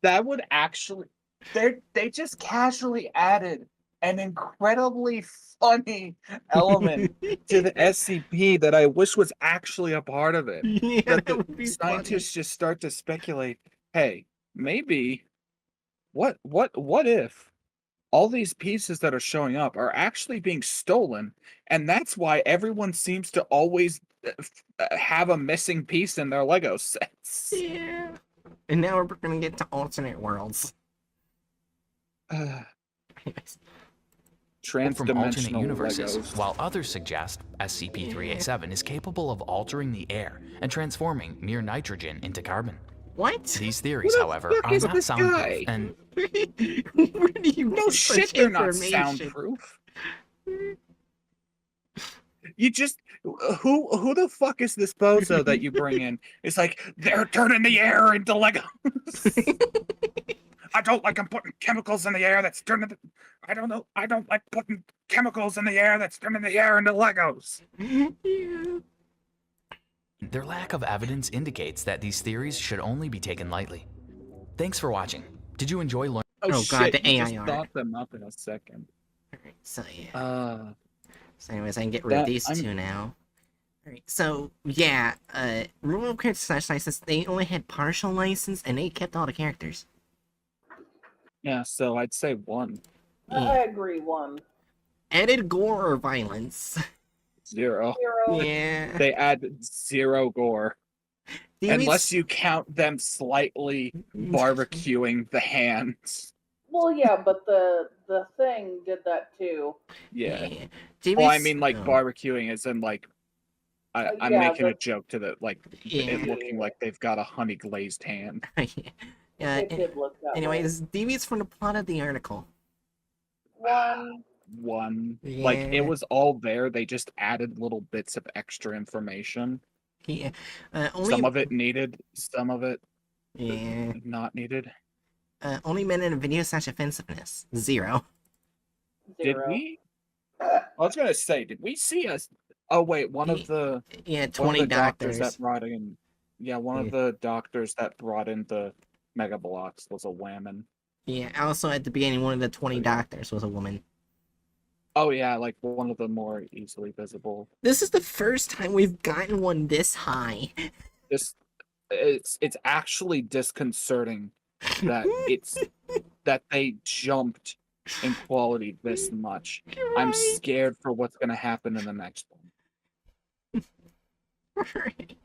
That would actually. They just casually added an incredibly funny element to the SCP that I wish was actually a part of it. Yeah, That that would be the scientists just start to speculate, hey, maybe what if all these pieces that are showing up are actually being stolen, and that's why everyone seems to always have a missing piece in their Lego sets. Yeah. And now we're gonna get to alternate worlds. Anyways. From alternate Transdimensional universes, Legos. while others suggest SCP-387 is capable of altering the air and transforming mere nitrogen into carbon. What? These theories, Who the however, fuck are is not this soundproof, guy? and Where do you No get shit, such they're not information? soundproof. You just who the fuck is this bozo that you bring in? It's like they're turning the air into Legos. I don't like them putting chemicals in the air that's turning the. I don't know. I don't like putting chemicals in the air that's turning the air into Legos. Yeah. their lack of evidence indicates that these theories should only be taken lightly. Thanks for watching. Did you enjoy learning? Oh, God, the you AI just art. thought them up in a second. Alright, so yeah. So anyways, I can get rid of that- these I'm- two now. Alright, so yeah, Rural Character License, they only had partial license and they kept all the characters. Yeah, so I'd say 1. I agree, 1. Added gore or violence. 0. 0. Yeah. They add 0 gore. Unless you count them slightly barbecuing the hands. Well, yeah, but the thing did that too. Yeah. DB's, Well, I mean, like, oh, barbecuing as in, like, I'm Yeah, making a but- joke to the, like, Yeah. it looking like they've got a honey glazed hand. yeah. It did look that way. Anyways, DB's from the plot of the article. 1. 1. Like, Yeah. it was all there. They just added little bits of extra information. Yeah. Only, Some of it needed, some of it yeah. not needed. Only men in video / offensiveness. 0. 0. Did we? I was gonna say, did we see us? Oh wait, one of the Yeah, one of 20 the doctors. that brought in. Yeah, one of the doctors that brought in the Mega Blocks was a woman. Yeah, also at the beginning, one of the 20 doctors was a woman. Oh yeah, like one of the more easily visible. This is the first time we've gotten one this high. It's actually disconcerting that that they jumped in quality this much. I'm Right. scared for what's gonna happen in the next one. Right.